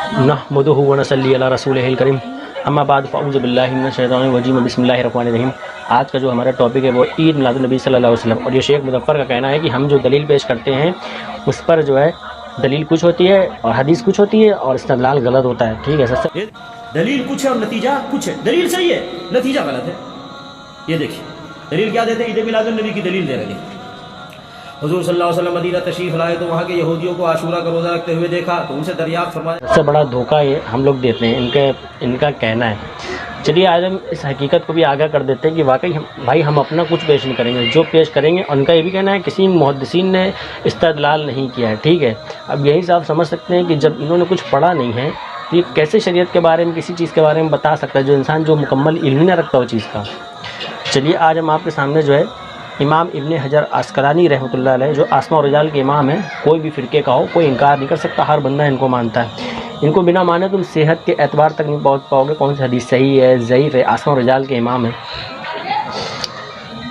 नहमदुहु व नसल्ली अला रसूलिहिल करीम अम्मा बाद फ़अऊज़ु बिल्लाहि मिनश शैतानिर रजीम बिस्मिल्लाहिर रहमानिर रहीम। आज का जो हमारा टॉपिक है वो ईद मिलादुन नबी सल्लल्लाहु अलैहि वसल्लम। और ये शेख मुज़फ़्फ़र का कहना है कि हम जो दलील पेश करते हैं उस पर जो है दलील कुछ होती है और हदीस कुछ होती है और इस्तेदलाल गलत होता है। ठीक है सर, दलील कुछ है और नतीजा कुछ है। दलील सही है, नतीजा गलत है। ये देखिए दलील क्या देते हैं, ईद मिलादुन नबी की दलील दे रहे हैं। हुजूर सल्लल्लाहु अलैहि वसल्लम मदीना तशरीफ लाए तो वहाँ के यहूदियों को आशूरा का रोज़ा रखते हुए देखा तो उनसे दरियाफ्त फरमाया। सबसे बड़ा धोखा ये हम लोग देते हैं, इनका कहना है। चलिए आज हम इस हकीकत को भी आगाह कर देते हैं कि वाकई हम अपना कुछ पेश नहीं करेंगे, जो पेश करेंगे उनका ये भी कहना है किसी मुहद्दिसीन ने इस्तेदलाल नहीं किया है। ठीक है, अब यही से आप समझ सकते हैं कि जब इन्होंने कुछ पढ़ा नहीं है तो ये कैसे शरीयत के बारे में किसी चीज़ के बारे में बता सकता है, जो इंसान जो मुकम्मल इल्म ही ना रखता हो चीज़ का। चलिए आज हम आपके सामने जो है इमाम इब्न हजर अस्कलानी रहमतुल्लाह अलैह जो आसमा और रिजाल के इमाम हैं, कोई भी फ़िरके का हो कोई इनकार नहीं कर सकता, हर बंदा इनको मानता है। इनको बिना माने तुम सेहत के एतबार तक नहीं पहुँच पाओगे, कौन सी हदीस सही है ज़ईफ़ है। आसमा और रिजाल के इमाम हैं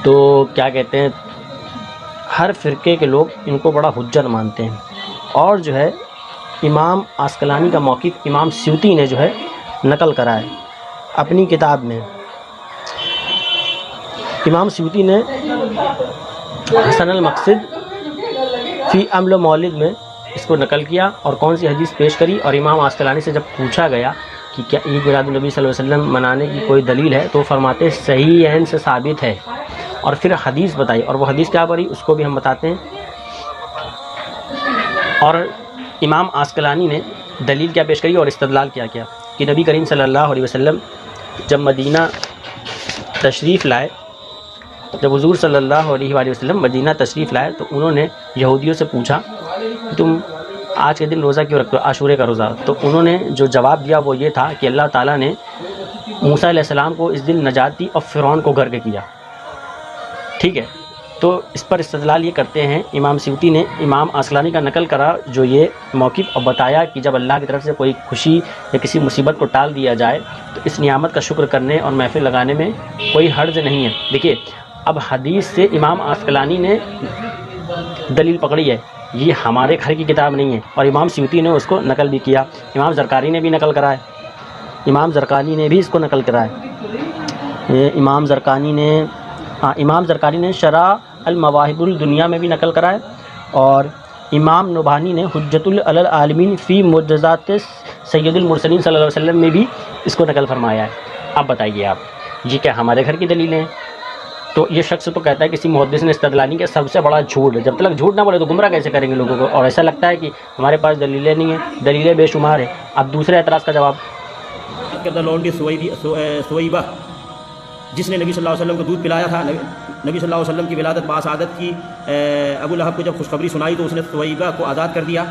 तो क्या कहते हैं, हर फ़िरके के लोग इनको बड़ा हुज्जत मानते हैं। और जो है इमाम अस्कलानी का मौक़िफ़ इमाम स्यूती ने जो है नकल करा है अपनी किताब में। इमाम स्यूती ने हसन अल मक़सिद फ़ी अम्ल मौलिद में इसको नकल किया और कौन सी हदीस पेश करी। और इमाम अस्कलानी से जब पूछा गया कि क्या ईद मिलादुन नबी सल्लल्लाहु अलैहि वसल्लम मनाने की कोई दलील है तो फरमाते सहीहैन से साबित है। और फिर हदीस बताई और वो हदीस क्या पड़ी उसको भी हम बताते हैं। और इमाम अस्कलानी ने दलील क्या पेश करी और इस्तेदलाल क्या किया कि नबी करीम सल्लल्लाहु अलैहि वसल्लम जब मदीना तशरीफ़ लाए, जब हुज़ूर सल्लल्लाहु अलैहि वसल्लम मदीना तशरीफ़ लाए तो उन्होंने यहूदियों से पूछा तुम आज के दिन रोज़ा क्यों रखते हो, आशूरे का रोज़ा। तो उन्होंने जो जवाब दिया वो ये था कि अल्लाह ताला ने मूसा अलैहिस्सलाम को इस दिन नजात दी और फ़िरौन को गर्क किया। ठीक है, तो इस पर इस्तेदलाल ये करते हैं इमाम स्यूती ने इमाम अस्कलानी का नकल करा जो ये मौक़िफ़ और बताया कि जब अल्लाह की तरफ से कोई खुशी या किसी मुसीबत को टाल दिया जाए तो इस नियामत का शुक्र करने और महफ़िल लगाने में कोई हर्ज नहीं है। देखिए अब हदीस से इमाम अस्कलानी ने दलील पकड़ी है, ये हमारे घर की किताब नहीं है और इमाम स्यूती ने उसको नकल भी किया। इमाम ज़रक़ानी ने भी नकल करा है, इमाम ज़रक़ानी ने भी इसको नकल करा है। इमाम ज़रक़ानी ने शरह अल मवाहिबुल दुनिया में भी नकल करा है। और इमाम नुबहानी ने हुज्जतुल अलल आलमीन फ़ी मुअज़्ज़ज़ात सय्यदुल मुरसलीन सल्लल्लाहु अलैहि वसल्लम में भी इसको नकल फरमाया है। अब बताइए आप ये क्या हमारे घर की दलीलें हैं? तो ये शख्स तो कहता है किसी मुहद्दिस ने इस्तेदलाली का सबसे बड़ा झूठ है। जब तक झूठ ना बोले तो गुमराह कैसे करेंगे लोगों को। और ऐसा लगता है कि हमारे पास दलीलें नहीं हैं, दलीलें बेशुमार है। अब दूसरे एतराज़ का जवाब, लौंडी सुवैबा जिसने नबी सल्लल्लाहु अलैहि वसल्लम को दूध पिलाया था, नबी सल्लल्लाहु अलैहि वसल्लम की विलादत बासादत की अबू लहब को जब खुशखबरी सुनाई तो उसने सुवैबा को आज़ाद कर दिया।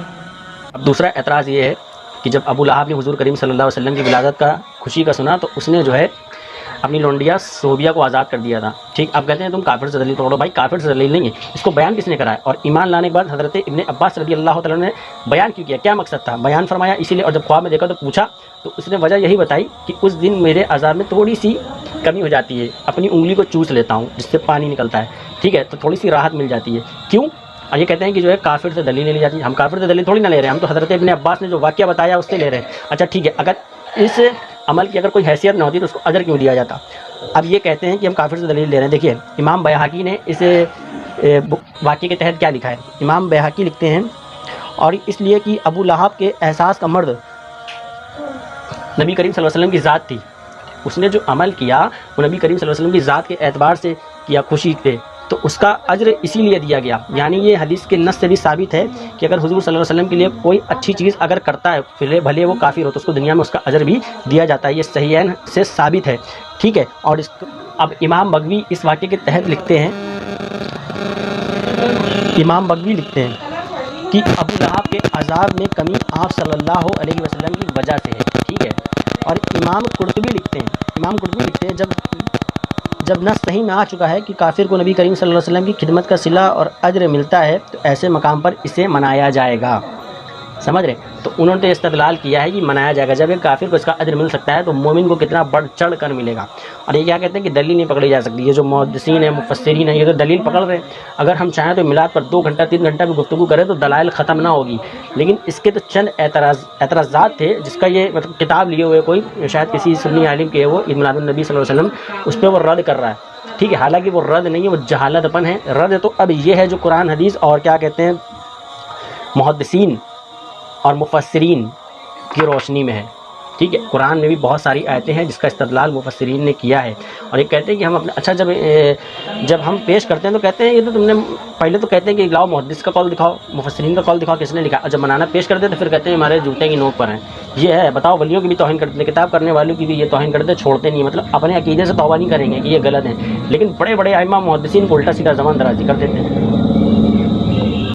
अब दूसरा एतराज़ ये है कि जब अबू लहब ने हुज़ूर करीम सल्लल्लाहु अलैहि वसल्लम की विलादत का खुशी का सुना तो उसने जो है अपनी लोंडिया सोबिया को आज़ाद कर दिया था। ठीक, अब कहते हैं तुम काफिर से दलील पकड़ो। भाई काफिर से दलील नहीं है, इसको बयान किसने कराया? और ईमान लाने के बाद हज़रत इब्न अब्बास रज़ी अल्लाह तआला ने बयान क्यों किया, क्या मकसद था? बयान फरमाया इसीलिए। और जब ख्वाब में देखा तो पूछा तो उसने वजह यही बताई कि उस दिन मेरे अज़ाब में थोड़ी सी कमी हो जाती है, अपनी उंगली को चूस लेता हूँ जिससे पानी निकलता है। ठीक है, तो थोड़ी सी राहत मिल जाती है। क्यों? और ये कहते हैं कि जो है काफिर से दलील ली जाती है। हम काफिर से दलील थोड़ी ना ले रहे हैं, हम तो हज़रत इब्न अब्बास ने जो वाक़या बताया उससे ले रहे हैं। अच्छा ठीक है, अगर इस अमल की अगर कोई हैसियत ना होती तो उसको अजर क्यों दिया जाता? अब ये कहते हैं कि हम काफिर से दलील ले रहे हैं। देखिए इमाम बैहक़ी ने इस वाक़ये के तहत क्या लिखा है। इमाम बैहक़ी लिखते हैं और इसलिए कि अबू लहब के एहसास का मर्द नबी करीम सल्लल्लाहु अलैहि वसल्लम की ज़ात थी, उसने जो अमल किया वो नबी करीम सल्लल्लाहु अलैहि वसल्लम की ज़ात के एतबार से किया, खुशी पे, तो उसका अज्र इसीलिए दिया गया। यानी ये हदीस के नस से भी साबित है कि अगर हुज़ूर सल्लल्लाहु अलैहि वसल्लम के लिए कोई अच्छी चीज़ अगर करता है फिर भले वो काफिर हो तो उसको दुनिया में उसका अज्र भी दिया जाता है। ये सहीहैन से साबित है। ठीक है, और अब इमाम बगवी इस वाक़े के तहत लिखते हैं, इमाम बगवी लिखते हैं कि अबू लहब के अज़ाब में कमी आप सल्लल्लाहु अलैहि वसल्लम की वजह से है। ठीक है, और इमाम कुर्तुबी लिखते हैं जब नस सही में आ चुका है कि काफिर को नबी करीम सल्लल्लाहु अलैहि वसल्लम की खिदमत का सिला और अज्र मिलता है तो ऐसे मकाम पर इसे मनाया जाएगा। समझ रहे? تو انہوں نے استدلال کیا ہے کہ منایا جائے گا جب ایک کافر کو اس کا اجر مل سکتا ہے تو مومن کو کتنا بڑھ چڑھ کر ملے گا. اور یہ کیا کہتے ہیں کہ دلیل نہیں پکڑی جا سکتی. یہ جو محدثین ہیں مفسرین ہیں یہ تو دلیل پکڑ رہے ہیں. اگر ہم چاہیں تو میلاد پر 2 گھنٹہ 3 گھنٹہ بھی گفتگو کریں تو دلائل ختم نہ ہوگی. لیکن اس کے تو چند اعتراضات تھے جس کا یہ مطلب کتاب لیے ہوئے کوئی شاید کسی سنی عالم کے وہ عید میلاد النبی صلی اللہ علیہ وسلم اس پہ وہ رد کر رہا ہے. ٹھیک ہے, حالانکہ وہ رد نہیں ہے, وہ جہالت پن ہے. رد تو اب یہ ہے جو قرآن حدیث اور کیا کہتے ہیں محدثین اور مفسرین کی روشنی میں ہے. ٹھیک ہے, قرآن میں بھی بہت ساری آیتیں ہیں جس کا استدلال مفسرین نے کیا ہے. اور یہ کہتے ہیں کہ ہم اپنے اچھا جب ہم پیش کرتے ہیں تو کہتے ہیں یہ تو تم نے پہلے تو کہتے ہیں کہ لاؤ محدث کا قول دکھاؤ, مفسرین کا قول دکھاؤ کس نے لکھا, اور جب منانا پیش کرتے ہیں تو پھر کہتے ہیں ہمارے جوتے کی نوک پر ہیں. یہ ہے, بتاؤ ولیوں کی بھی توہین کرتے ہیں, کتاب کرنے والوں کی بھی یہ توہین کرتے چھوڑتے نہیں, مطلب اپنے عقیدے سے توبہ نہیں کریں گے کہ یہ غلط ہے. لیکن بڑے بڑے ائمہ محدثین کو الٹا سیدھا زبان درازی کر دیتے ہیں.